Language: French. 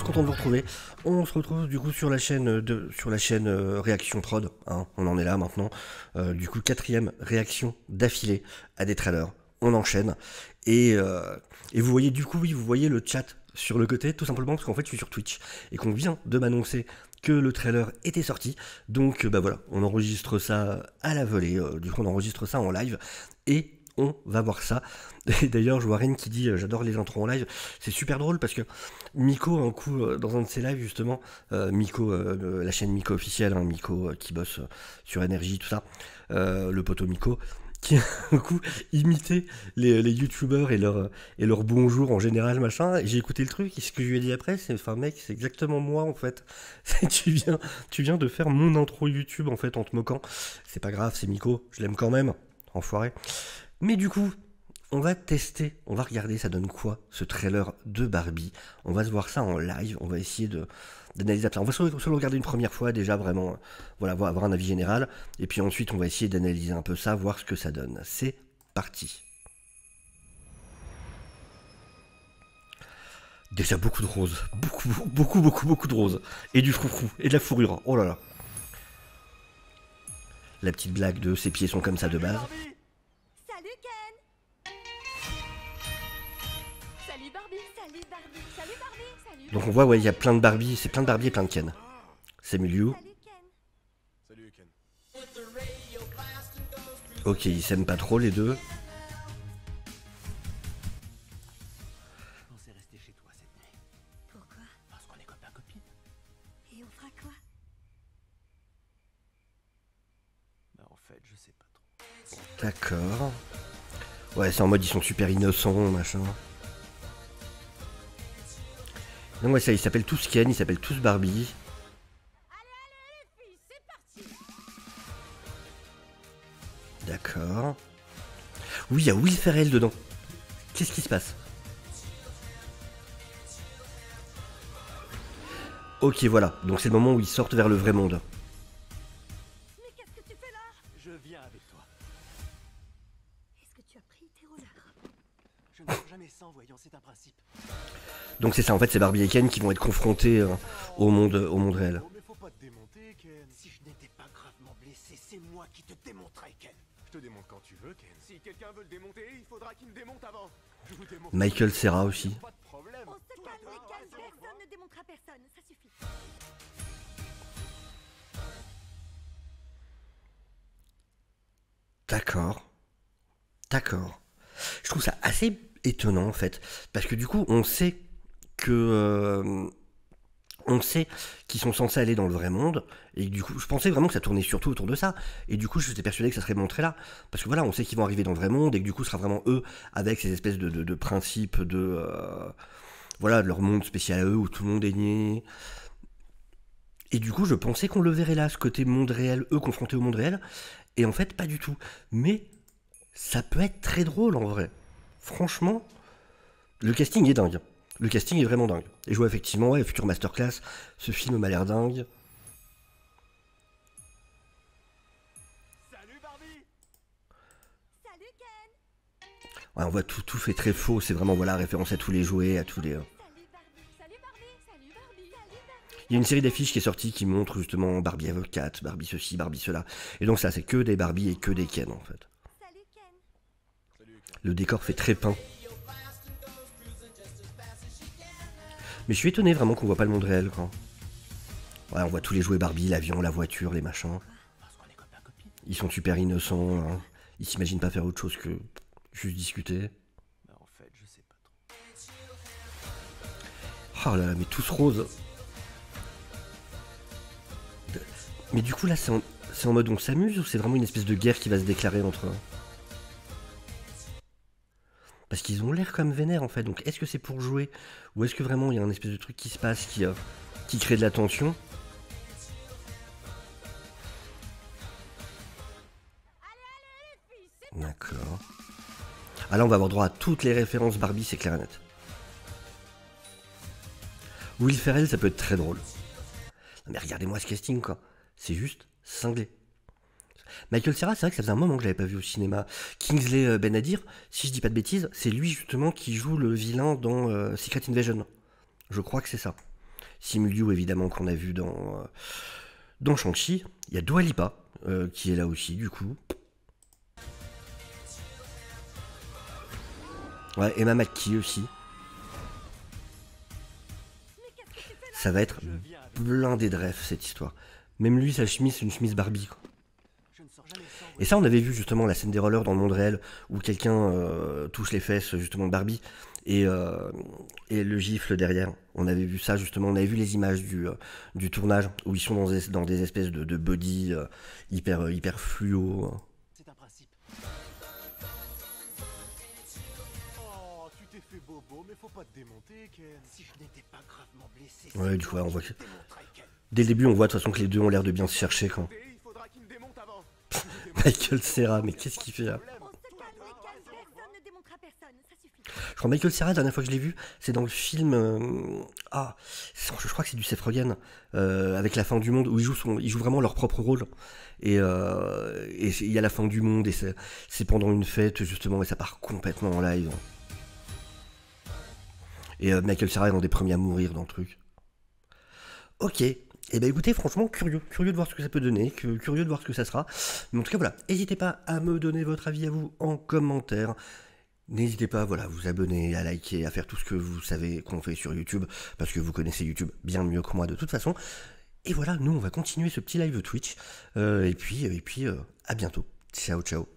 content de vous retrouver. On se retrouve du coup sur la chaîne Réaction Prod, hein, on en est là maintenant. Du coup, quatrième réaction d'affilée à des trailers. On enchaîne. Et vous voyez du coup, oui, vous voyez le chat sur le côté, tout simplement parce qu'en fait je suis sur Twitch et qu'on vient de m'annoncer que le trailer était sorti. Donc bah voilà, on enregistre ça à la volée, du coup on enregistre ça en live et on va voir ça. Et d'ailleurs, je vois Ren qui dit j'adore les intros en live. C'est super drôle parce que Miko, un coup, dans un de ses lives, justement, Miko, la chaîne Miko officielle, hein, Miko qui bosse sur énergie, tout ça, le poteau Miko, qui un coup imitait les youtubeurs et leur bonjour en général, machin. Et j'ai écouté le truc et ce que je lui ai dit après, c'est enfin, mec, c'est exactement moi en fait. Tu viens de faire mon intro YouTube en fait en te moquant. C'est pas grave, c'est Miko, je l'aime quand même, enfoiré. Mais du coup, on va tester, on va regarder ça donne quoi ce trailer de Barbie. On va se voir ça en live, on va essayer d'analyser ça. On va solo le regarder une première fois déjà vraiment, voilà, avoir un avis général. Et puis ensuite on va essayer d'analyser un peu ça, voir ce que ça donne. C'est parti. Déjà beaucoup de roses, beaucoup de roses. Et du froufrou, et de la fourrure, oh là là. La petite blague de ses pieds sont comme ça de base. Donc on voit, ouais, il y a plein de Barbie, c'est plein de Barbie et plein de Ken. C'est Milieu. Salut Ken. Ok, ils s'aiment pas trop les deux. Je pensais rester chez toi cette nuit. Pourquoi? Parce qu'on est copains-copines. Et on fera quoi? Bah en fait, je sais pas trop. D'accord. Ouais, c'est en mode ils sont super innocents, machin. Non, ouais, ça, ils s'appellent tous Ken, ils s'appellent tous Barbie. D'accord. Oui, il y a Will Ferrell dedans. Qu'est-ce qui se passe? Ok, voilà. Donc c'est le moment où ils sortent vers le vrai monde. Mais qu'est-ce que tu fais là? Je viens avec toi. Est-ce que tu as pris tes rollers? Je ne sors jamais sans, voyons, c'est un principe. Donc c'est ça, en fait, c'est Barbie et Ken qui vont être confrontés au monde réel. Oh mais faut pas te démonter Ken. Si je n'étais pas gravement blessé, c'est moi qui te démonterais, Ken. Je te démonte quand tu veux Ken. Si quelqu'un veut le démonter, il faudra qu'il me démonte avant. Je vous démonte. Michael Cera aussi. Pas de problème. On se calme, les calmes, personne ne démontrera personne, ça suffit. D'accord. D'accord. Je trouve ça assez étonnant en fait. Parce que du coup, on sait que... on sait qu'ils sont censés aller dans le vrai monde, et du coup, je pensais vraiment que ça tournait surtout autour de ça, et du coup, je suis persuadé que ça serait montré là, parce que voilà, on sait qu'ils vont arriver dans le vrai monde, et que du coup, ce sera vraiment eux, avec ces espèces de principes voilà, de leur monde spécial à eux, où tout le monde est niais. Et du coup, je pensais qu'on le verrait là, ce côté monde réel, eux confrontés au monde réel, et en fait, pas du tout. Mais ça peut être très drôle en vrai. Franchement, le casting est dingue. Le casting est vraiment dingue. Et je vois effectivement, ouais, future masterclass, ce film m'a l'air dingue. Salut Barbie. Salut Ken. Ouais, on voit tout fait très faux, c'est vraiment, voilà, référence à tous les jouets, à tous les... Salut Barbie. Salut Barbie. Salut Barbie. Salut Barbie. Il y a une série d'affiches qui est sortie qui montre justement Barbie avocate, Barbie ceci, Barbie cela. Et donc ça, c'est que des Barbie et que des Ken en fait. Salut Ken. Salut Ken. Le décor fait très peint. Mais je suis étonné vraiment qu'on voit pas le monde réel, quoi. Ouais, on voit tous les jouets Barbie, l'avion, la voiture, les machins. Parce qu'on est copains-copines. Ils sont super innocents, hein. Ils s'imaginent pas faire autre chose que juste discuter. Bah en fait, je sais pas trop. Oh là là, mais tous roses. Mais du coup là, c'est en mode on s'amuse ou c'est vraiment une espèce de guerre qui va se déclarer entre eux? Parce qu'ils ont l'air comme vénères en fait, donc est-ce que c'est pour jouer? Ou est-ce que vraiment il y a un espèce de truc qui se passe qui crée de la tension? D'accord. Ah là on va avoir droit à toutes les références Barbie, c'est clair et net. Will Ferrell ça peut être très drôle. Non mais regardez-moi ce casting quoi, c'est juste cinglé. Michael Cera, c'est vrai que ça faisait un moment que je l'avais pas vu au cinéma. Kingsley Ben-Adir, si je dis pas de bêtises, c'est lui justement qui joue le vilain dans Secret Invasion. Je crois que c'est ça. Simu Liu, évidemment, qu'on a vu dans Shang-Chi. Il y a Dua Lipa, qui est là aussi, du coup. Ouais, Emma McKee aussi. Ça va être blindé de rêve, cette histoire. Même lui, sa chemise, c'est une chemise Barbie, quoi. Et ça, on avait vu justement la scène des rollers dans le monde réel, où quelqu'un touche les fesses, justement, de Barbie, et le gifle derrière. On avait vu ça, justement, on avait vu les images du tournage, où ils sont dans des espèces de body hyper fluo. C'est un principe. Oh, tu t'es fait bobo, mais faut pas te démonter, Ken. Si je n'étais pas gravement blessé... Ouais, du coup, ouais, on voit que... démonterais, Ken. Dès le début, on voit de toute façon que les deux ont l'air de bien se chercher, quand... Et il faudra qu'il me démonte avant. Michael Cera, mais qu'est-ce qu'il fait là? On se calme, les calmes, personne ne démontera personne, ça suffit. Je crois Michael Cera, la dernière fois que je l'ai vu, c'est dans le film... je crois que c'est du Seth Rogen, avec La fin du monde, où ils jouent vraiment leur propre rôle. Et il y a la fin du monde, et c'est pendant une fête, justement, et ça part complètement en live. Et Michael Cera est un des premiers à mourir dans le truc. Ok. Et ben écoutez, franchement, curieux de voir ce que ça peut donner, curieux de voir ce que ça sera. Mais en tout cas, voilà, n'hésitez pas à me donner votre avis à vous en commentaire. N'hésitez pas, voilà, à vous abonner, à liker, à faire tout ce que vous savez qu'on fait sur YouTube, parce que vous connaissez YouTube bien mieux que moi de toute façon. Et voilà, nous, on va continuer ce petit live Twitch. Et puis, à bientôt. Ciao, ciao.